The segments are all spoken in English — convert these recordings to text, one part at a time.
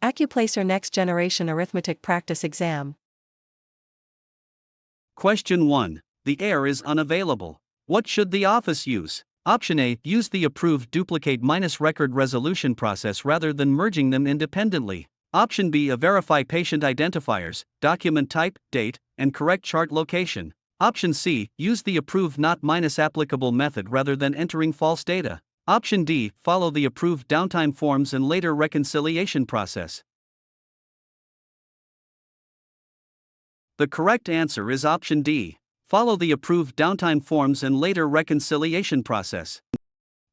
ACCUPLACER Next Generation Arithmetic Practice Exam. Question 1. The heir is unavailable. What should the office use? Option A. Use the approved duplicate minus record resolution process rather than merging them independently. Option B. Verify patient identifiers, document type, date, and correct chart location. Option C. Use the approved not minus applicable method rather than entering false data. Option D. Follow the approved downtime forms and later reconciliation process. The correct answer is option D. Follow the approved downtime forms and later reconciliation process.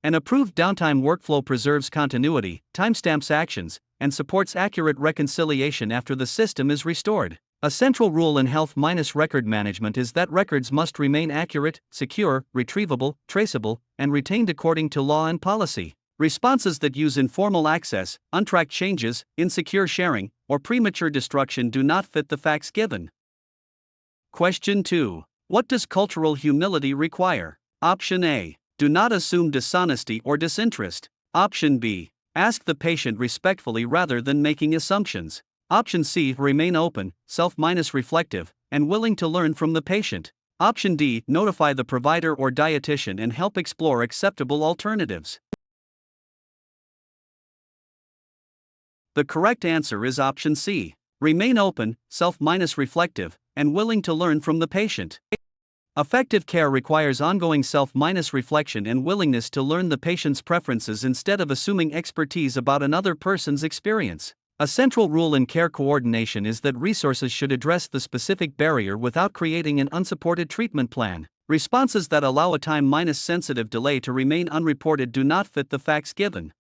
An approved downtime workflow preserves continuity, timestamps actions, and supports accurate reconciliation after the system is restored. A central rule in health minus record management is that records must remain accurate, secure, retrievable, traceable, and retained according to law and policy. Responses that use informal access, untracked changes, insecure sharing, or premature destruction do not fit the facts given. Question 2. What does cultural humility require? Option A. Do not assume dishonesty or disinterest. Option B. Ask the patient respectfully rather than making assumptions. Option C. Remain open, self-reflective, and willing to learn from the patient. Option D. Notify the provider or dietitian and help explore acceptable alternatives. The correct answer is option C. Remain open, self-reflective, and willing to learn from the patient. Effective care requires ongoing self-reflection and willingness to learn the patient's preferences instead of assuming expertise about another person's experience. A central rule in care coordination is that resources should address the specific barrier without creating an unsupported treatment plan. Responses that allow a time-sensitive delay to remain unreported do not fit the facts given.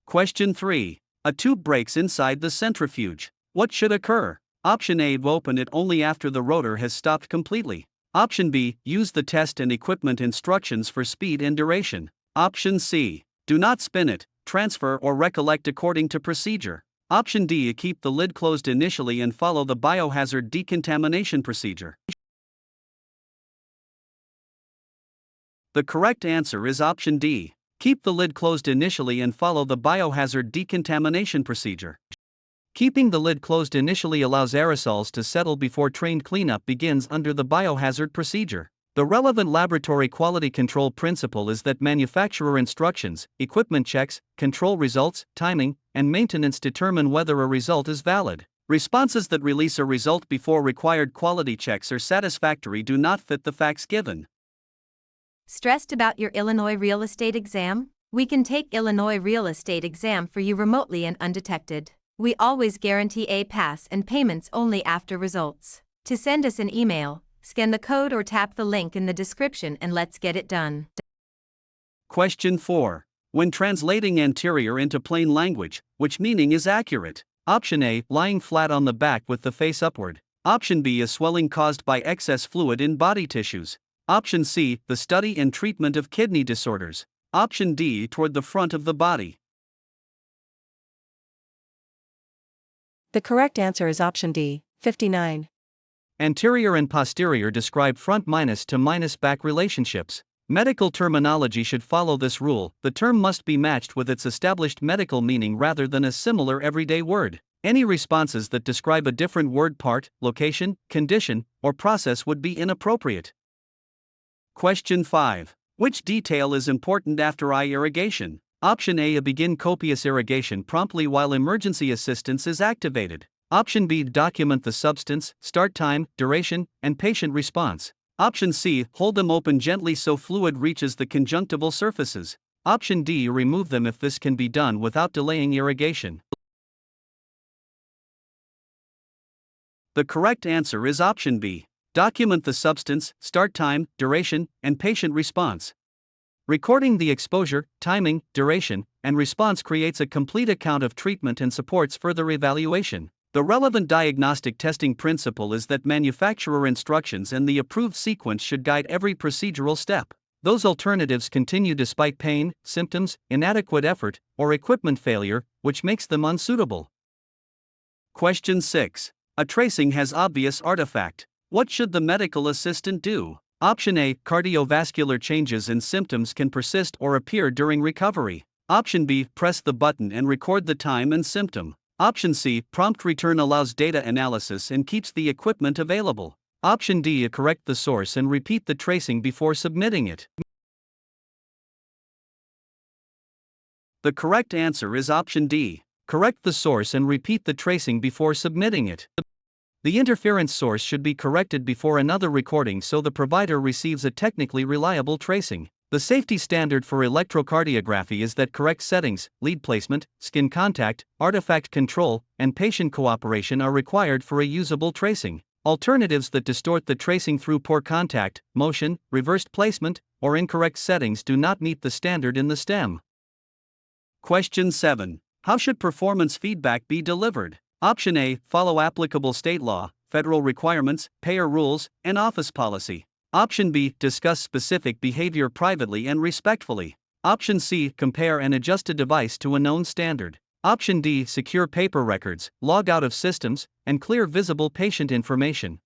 Question 3. A tube breaks inside the centrifuge. What should occur? Option A. Open it only after the rotor has stopped completely. Option B. Use the test and equipment instructions for speed and duration. Option C. Do not spin it, transfer or recollect according to procedure. Option D. Keep the lid closed initially and follow the biohazard decontamination procedure. The correct answer is option D. Keep the lid closed initially and follow the biohazard decontamination procedure. Keeping the lid closed initially allows aerosols to settle before trained cleanup begins under the biohazard procedure. The relevant laboratory quality control principle is that manufacturer instructions, equipment checks, control results, timing, and maintenance determine whether a result is valid. Responses that release a result before required quality checks are satisfactory do not fit the facts given. Stressed about your Illinois real estate exam? We can take Illinois real estate exam for you remotely and undetected. We always guarantee a pass and payments only after results. To send us an email, scan the code or tap the link in the description and let's get it done. Question 4. When translating anterior into plain language, which meaning is accurate? Option A. Lying flat on the back with the face upward. Option B. A swelling caused by excess fluid in body tissues. Option C. The study and treatment of kidney disorders. Option D. Toward the front of the body. The correct answer is option D, 59. Anterior and posterior describe front minus to minus back relationships. Medical terminology should follow this rule. The term must be matched with its established medical meaning rather than a similar everyday word. Any responses that describe a different word part, location, condition, or process would be inappropriate. Question 5. Which detail is important after eye irrigation? Option A. Begin copious irrigation promptly while emergency assistance is activated. Option B. Document the substance, start time, duration, and patient response. Option C. Hold them open gently so fluid reaches the conjunctival surfaces. Option D. Remove them if this can be done without delaying irrigation. The correct answer is option B. Document the substance, start time, duration, and patient response. Recording the exposure, timing, duration, and response creates a complete account of treatment and supports further evaluation. The relevant diagnostic testing principle is that manufacturer instructions and the approved sequence should guide every procedural step. Those alternatives continue despite pain, symptoms, inadequate effort, or equipment failure, which makes them unsuitable. Question 6. A tracing has obvious artifact. What should the medical assistant do? Option A. Cardiovascular changes and symptoms can persist or appear during recovery. Option B. Press the button and record the time and symptom. Option C, prompt return allows data analysis and keeps the equipment available. Option D, correct the source and repeat the tracing before submitting it. The correct answer is option D. Correct the source and repeat the tracing before submitting it. The interference source should be corrected before another recording so the provider receives a technically reliable tracing. The safety standard for electrocardiography is that correct settings, lead placement, skin contact, artifact control, and patient cooperation are required for a usable tracing. Alternatives that distort the tracing through poor contact, motion, reversed placement, or incorrect settings do not meet the standard in the STEM. Question 7. How should performance feedback be delivered? Option A, follow applicable state law, federal requirements, payer rules, and office policy. Option B, discuss specific behavior privately and respectfully. Option C, compare and adjust a device to a known standard. Option D, secure paper records, log out of systems, and clear visible patient information.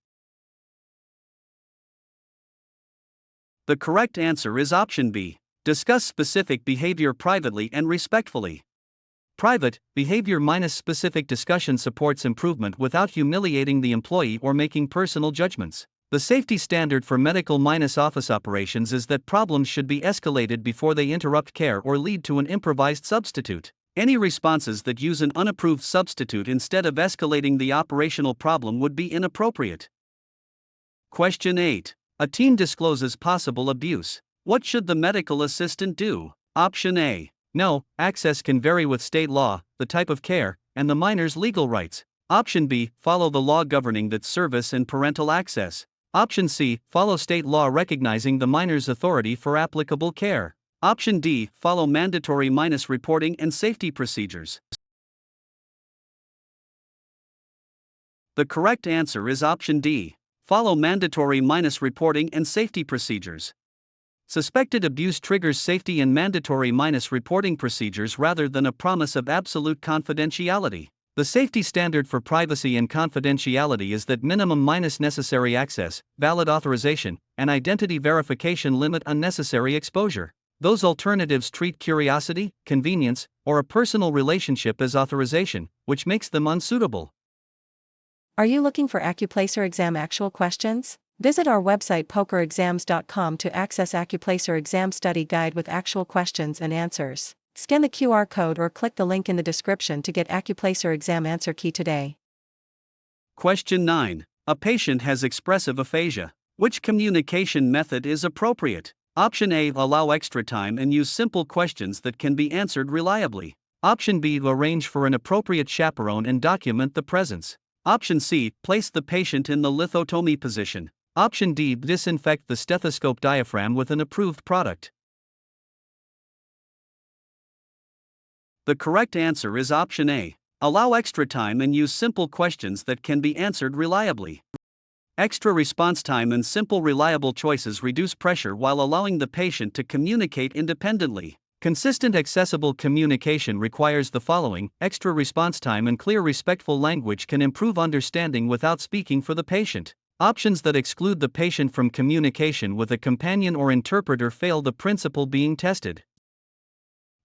The correct answer is option B. Discuss specific behavior privately and respectfully. Private behavior minus specific discussion supports improvement without humiliating the employee or making personal judgments. The safety standard for medical minus office operations is that problems should be escalated before they interrupt care or lead to an improvised substitute. Any responses that use an unapproved substitute instead of escalating the operational problem would be inappropriate. Question 8. A teen discloses possible abuse. What should the medical assistant do? Option A. No, access can vary with state law, the type of care, and the minor's legal rights. Option B. Follow the law governing that service and parental access. Option C. Follow state law recognizing the minor's authority for applicable care. Option D. Follow mandatory minus reporting and safety procedures. The correct answer is option D. Follow mandatory minus reporting and safety procedures. Suspected abuse triggers safety and mandatory minus reporting procedures rather than a promise of absolute confidentiality. The safety standard for privacy and confidentiality is that minimum minus necessary access, valid authorization, and identity verification limit unnecessary exposure. Those alternatives treat curiosity, convenience, or a personal relationship as authorization, which makes them unsuitable. Are you looking for ACCUPLACER exam actual questions? Visit our website pokerexams.com to access ACCUPLACER exam study guide with actual questions and answers. Scan the QR code or click the link in the description to get ACCUPLACER exam answer key today. Question 9. A patient has expressive aphasia. Which communication method is appropriate? Option A. Allow extra time and use simple questions that can be answered reliably. Option B. Arrange for an appropriate chaperone and document the presence. Option C. Place the patient in the lithotomy position. Option D. Disinfect the stethoscope diaphragm with an approved product. The correct answer is option A. Allow extra time and use simple questions that can be answered reliably. Extra response time and simple reliable choices reduce pressure while allowing the patient to communicate independently. Consistent accessible communication requires the following: extra response time and clear respectful language can improve understanding without speaking for the patient. Options that exclude the patient from communication with a companion or interpreter fail the principle being tested.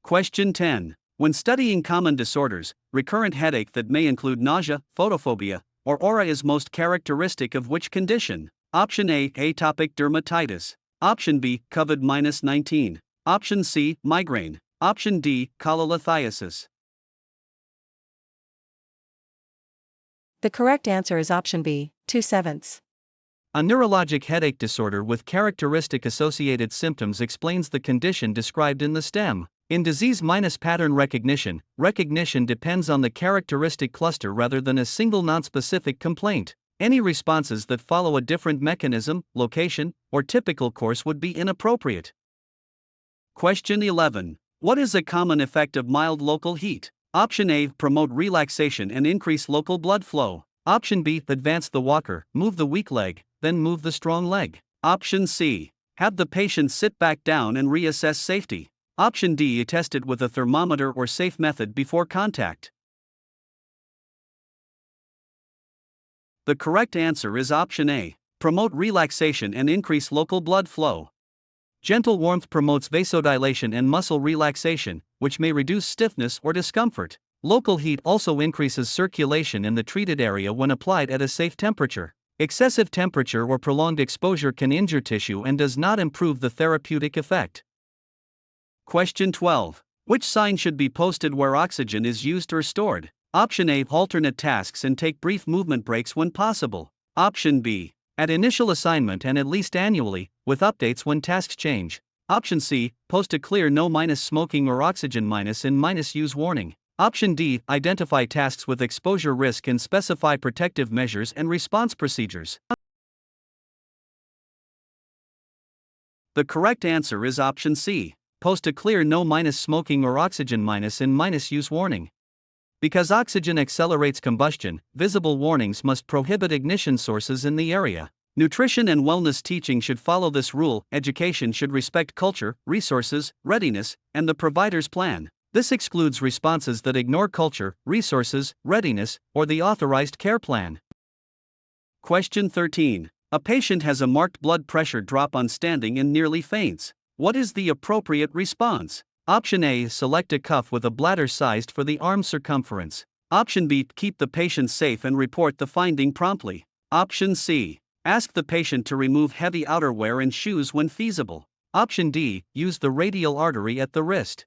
Question 10. When studying common disorders, recurrent headache that may include nausea, photophobia, or aura is most characteristic of which condition? Option A. Atopic dermatitis. Option B. COVID-19. Option C. Migraine. Option D. cholelithiasis. The correct answer is option B, 2/7. A neurologic headache disorder with characteristic associated symptoms explains the condition described in the STEM. In disease minus pattern recognition, recognition depends on the characteristic cluster rather than a single nonspecific complaint. Any responses that follow a different mechanism, location, or typical course would be inappropriate. Question 11. What is a common effect of mild local heat? Option A. Promote relaxation and increase local blood flow. Option B. Advance the walker, move the weak leg, then move the strong leg. Option C. Have the patient sit back down and reassess safety. Option D. Test it with a thermometer or safe method before contact. The correct answer is option A. Promote relaxation and increase local blood flow. Gentle warmth promotes vasodilation and muscle relaxation, which may reduce stiffness or discomfort. Local heat also increases circulation in the treated area when applied at a safe temperature. Excessive temperature or prolonged exposure can injure tissue and does not improve the therapeutic effect. Question 12. Which sign should be posted where oxygen is used or stored? Option A. Alternate tasks and take brief movement breaks when possible. Option B. At initial assignment and at least annually, with updates when tasks change. Option C. Post a clear no minus smoking or oxygen minus in minus use warning. Option D. Identify tasks with exposure risk and specify protective measures and response procedures. The correct answer is option C. Post a clear no minus smoking or oxygen minus in minus use warning. Because oxygen accelerates combustion, visible warnings must prohibit ignition sources in the area. Nutrition and wellness teaching should follow this rule. Education should respect culture, resources, readiness, and the provider's plan. This excludes responses that ignore culture, resources, readiness, or the authorized care plan. Question 13. A patient has a marked blood pressure drop on standing and nearly faints. What is the appropriate response? Option A. Select a cuff with a bladder sized for the arm circumference. Option B. Keep the patient safe and report the finding promptly. Option C. Ask the patient to remove heavy outerwear and shoes when feasible. Option D. Use the radial artery at the wrist.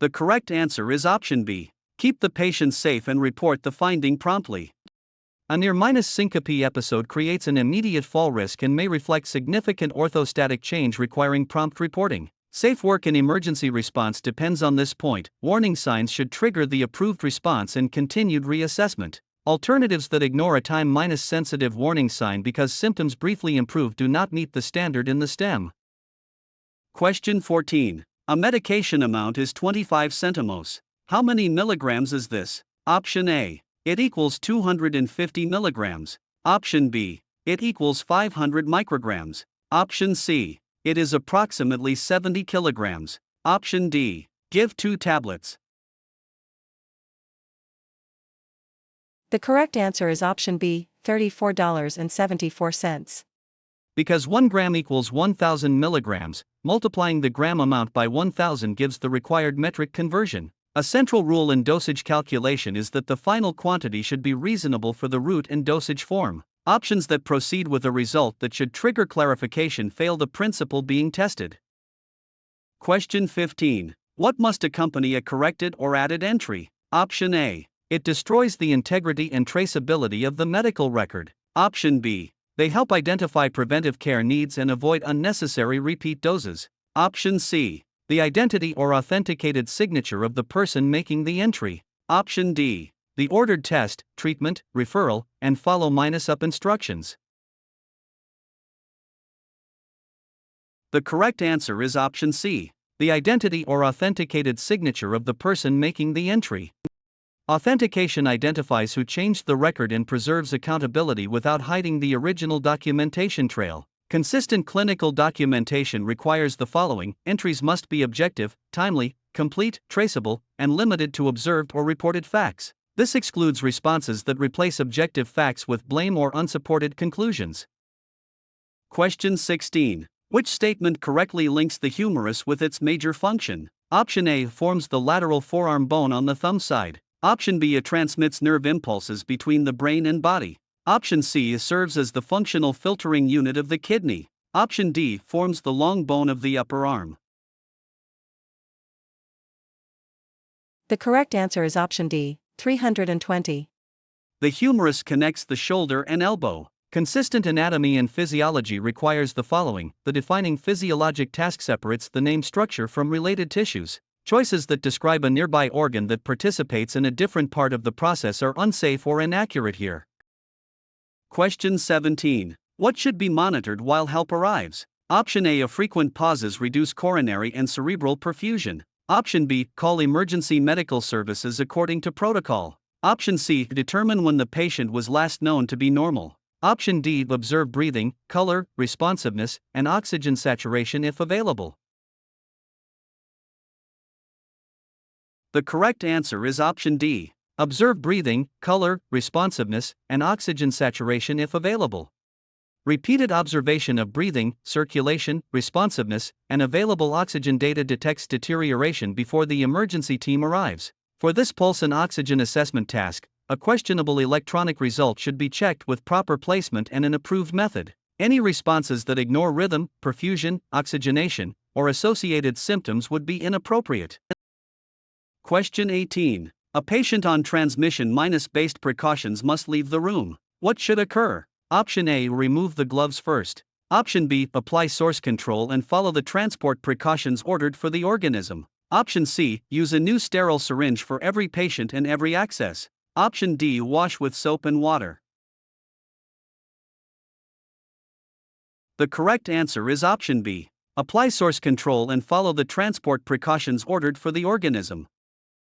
The correct answer is option B. Keep the patient safe and report the finding promptly. A near-minus syncope episode creates an immediate fall risk and may reflect significant orthostatic change requiring prompt reporting. Safe work in emergency response depends on this point. Warning signs should trigger the approved response and continued reassessment. Alternatives that ignore a time-minus sensitive warning sign because symptoms briefly improve do not meet the standard in the STEM. Question 14. A medication amount is 25 centimos. How many milligrams is this? Option A. It equals 250 milligrams. Option B. It equals 500 micrograms. Option C. It is approximately 70 kilograms. Option D. Give 2 tablets. The correct answer is option B, $34.74. Because 1 gram equals 1,000 milligrams, multiplying the gram amount by 1,000 gives the required metric conversion. A central rule in dosage calculation is that the final quantity should be reasonable for the route and dosage form. Options that proceed with a result that should trigger clarification fail the principle being tested. Question 15. What must accompany a corrected or added entry? Option A. It destroys the integrity and traceability of the medical record. Option B. They help identify preventive care needs and avoid unnecessary repeat doses. Option C. The identity or authenticated signature of the person making the entry. Option D. The ordered test, treatment, referral, and follow -up instructions. The correct answer is option C. The identity or authenticated signature of the person making the entry. Authentication identifies who changed the record and preserves accountability without hiding the original documentation trail. Consistent clinical documentation requires the following: entries must be objective, timely, complete, traceable, and limited to observed or reported facts. This excludes responses that replace objective facts with blame or unsupported conclusions. Question 16. Which statement correctly links the humerus with its major function? Option A. Forms the lateral forearm bone on the thumb side. Option B. It transmits nerve impulses between the brain and body. Option C. Serves as the functional filtering unit of the kidney. Option D. Forms the long bone of the upper arm. The correct answer is option D, 320. The humerus connects the shoulder and elbow. Consistent anatomy and physiology requires the following: the defining physiologic task separates the named structure from related tissues. Choices that describe a nearby organ that participates in a different part of the process are unsafe or inaccurate here. Question 17. What should be monitored while help arrives? Option A. Frequent pauses reduce coronary and cerebral perfusion. Option B. Call emergency medical services according to protocol. Option C. Determine when the patient was last known to be normal. Option D. Observe breathing, color, responsiveness, and oxygen saturation if available. The correct answer is option D. Observe breathing, color, responsiveness, and oxygen saturation if available. Repeated observation of breathing, circulation, responsiveness, and available oxygen data detects deterioration before the emergency team arrives. For this pulse and oxygen assessment task, a questionable electronic result should be checked with proper placement and an approved method. Any responses that ignore rhythm, perfusion, oxygenation, or associated symptoms would be inappropriate. Question 18. A patient on transmission-based precautions must leave the room. What should occur? Option A. Remove the gloves first. Option B. Apply source control and follow the transport precautions ordered for the organism. Option C. Use a new sterile syringe for every patient and every access. Option D. Wash with soap and water. The correct answer is option B. Apply source control and follow the transport precautions ordered for the organism.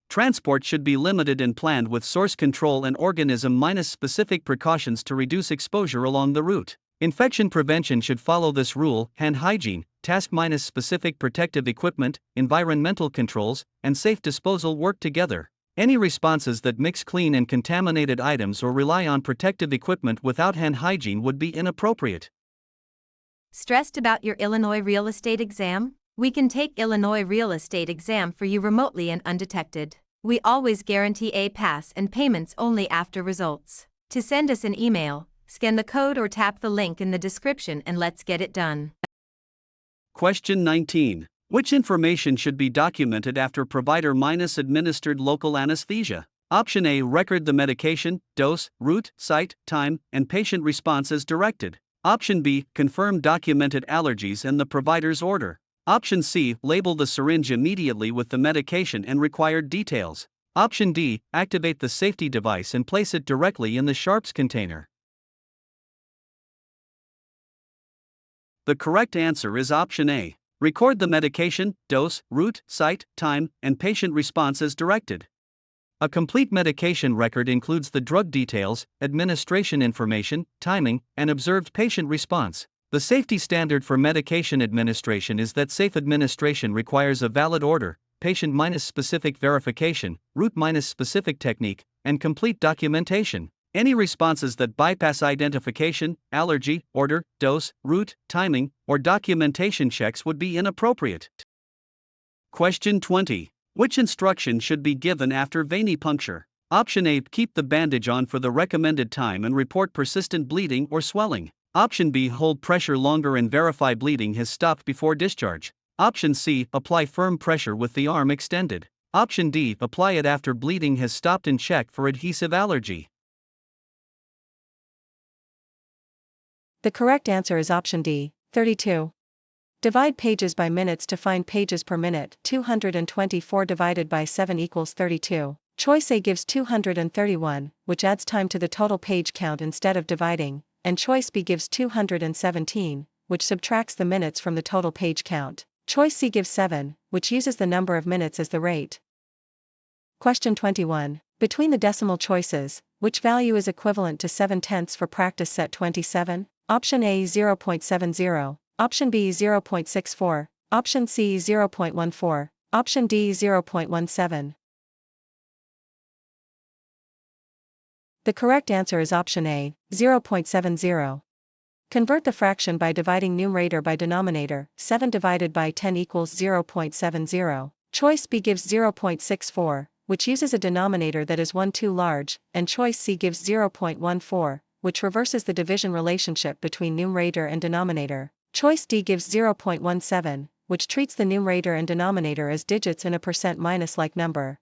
Transport should be limited and planned with source control and organism-specific precautions to reduce exposure along the route. Infection prevention should follow this rule: hand hygiene, task-specific protective equipment, environmental controls, and safe disposal work together. Any responses that mix clean and contaminated items or rely on protective equipment without hand hygiene would be inappropriate. Stressed about your Illinois real estate exam? We can take Illinois real estate exam for you remotely and undetected. We always guarantee a pass and payments only after results. To send us an email, scan the code or tap the link in the description and let's get it done. Question 19. Which information should be documented after provider-administered local anesthesia? Option A. Record the medication, dose, route, site, time, and patient response as directed. Option B. Confirm documented allergies and the provider's order. Option C. Label the syringe immediately with the medication and required details. Option D. Activate the safety device and place it directly in the sharps container. The correct answer is option A. Record the medication, dose, route, site, time, and patient response as directed. A complete medication record includes the drug details, administration information, timing, and observed patient response. The safety standard for medication administration is that safe administration requires a valid order, patient-specific verification, route-specific technique, and complete documentation. Any responses that bypass identification, allergy, order, dose, route, timing, or documentation checks would be inappropriate. Question 20. Which instruction should be given after venipuncture? Option A. Keep the bandage on for the recommended time and report persistent bleeding or swelling. Option B. Hold pressure longer and verify bleeding has stopped before discharge. Option C. Apply firm pressure with the arm extended. Option D. Apply it after bleeding has stopped and check for adhesive allergy. The correct answer is option D, 32. Divide pages by minutes to find pages per minute. 224 divided by 7 equals 32. Choice A gives 231, which adds time to the total page count instead of dividing, and choice B gives 217, which subtracts the minutes from the total page count. Choice C gives 7, which uses the number of minutes as the rate. Question 21. Between the decimal choices, which value is equivalent to 7/10 for practice set 27? Option A 0.70, Option B 0.64, Option C 0.14, Option D 0.17. The correct answer is option A, 0.70. Convert the fraction by dividing numerator by denominator. 7 divided by 10 equals 0.70. Choice B gives 0.64, which uses a denominator that is 1 too large, and choice C gives 0.14, which reverses the division relationship between numerator and denominator. Choice D gives 0.17, which treats the numerator and denominator as digits in a percent minus-like number.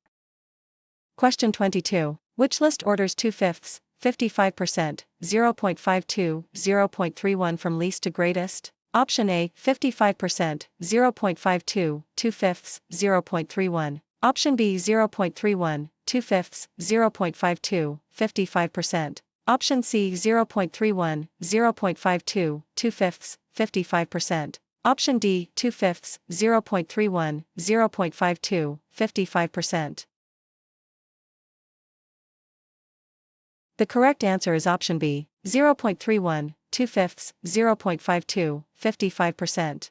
Question 22. Which list orders 2/5, 55%, 0.52, 0.31 from least to greatest? Option A, 55%, 0.52, 2/5, 0.31. Option B, 0.31, 2/5, 0.52, 55%. Option C, 0.31, 0.52, 2/5, 55%. Option D, 2/5, 0.31, 0.52, 55%. The correct answer is option B, 0.31, 2/5, 0.52, 55%.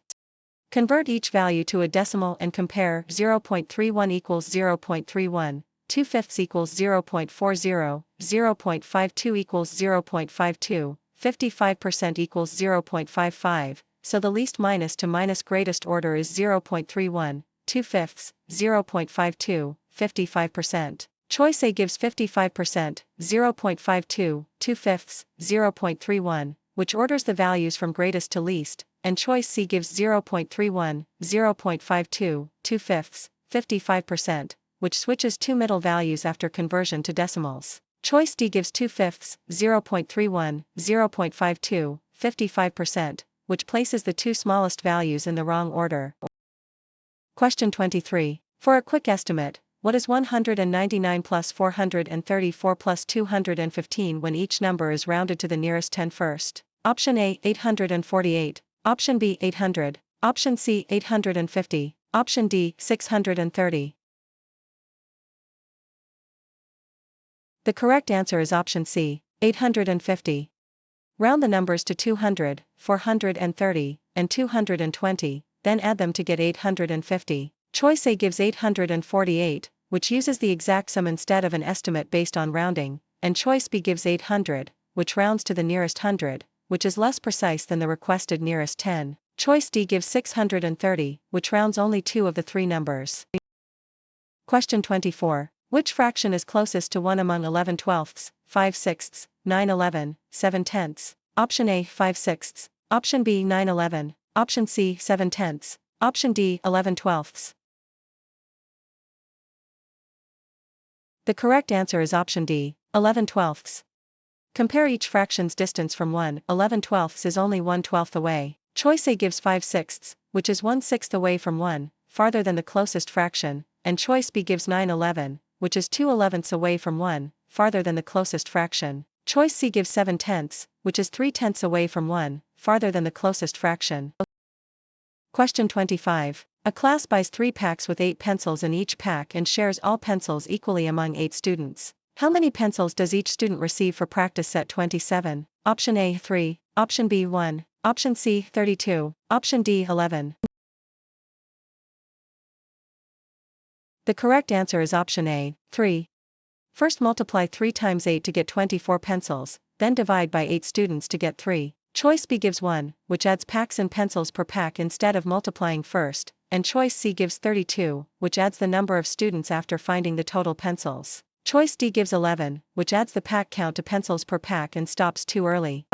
Convert each value to a decimal and compare. 0.31 equals 0.31, 2/5 equals 0.40, 0.52 equals 0.52, 55% equals 0.55, so the least minus to minus greatest order is 0.31, 2/5, 0.52, 55%. Choice A gives 55%, 0.52, 2/5, 0.31, which orders the values from greatest to least, and choice C gives 0.31, 0.52, 2/5, 55%, which switches two middle values after conversion to decimals. Choice D gives 2/5, 0.31, 0.52, 55%, which places the two smallest values in the wrong order. Question 23. For a quick estimate, what is 199 plus 434 plus 215 when each number is rounded to the nearest 10 first? Option A, 848, option B, 800, option C, 850, option D, 630. The correct answer is option C, 850. Round the numbers to 200, 430, and 220, then add them to get 850. Choice A gives 848, which uses the exact sum instead of an estimate based on rounding, and choice B gives 800, which rounds to the nearest 100, which is less precise than the requested nearest 10. Choice D gives 630, which rounds only two of the three numbers. Question 24. Which fraction is closest to 1 among 11/12, 5/6, 9/11, 7/10? Option A, 5/6, option B, 9/11, option C, 7/10, option D, 11/12. The correct answer is option D, 11/12. Compare each fraction's distance from 1, 11/12 is only 1/12 away. Choice A gives 5/6, which is 1/6 away from 1, farther than the closest fraction, and choice B gives 9/11, which is 2/11 away from 1, farther than the closest fraction. Choice C gives 7/10, which is 3/10 away from 1, farther than the closest fraction. Question 25. A class buys 3 packs with 8 pencils in each pack and shares all pencils equally among 8 students. How many pencils does each student receive for practice set 27? Option A, 3, option B, 1, option C, 32, option D, 11. The correct answer is option A, 3. First multiply 3 times 8 to get 24 pencils, then divide by 8 students to get 3. Choice B gives 1, which adds packs and pencils per pack instead of multiplying first, and choice C gives 32, which adds the number of students after finding the total pencils. Choice D gives 11, which adds the pack count to pencils per pack and stops too early.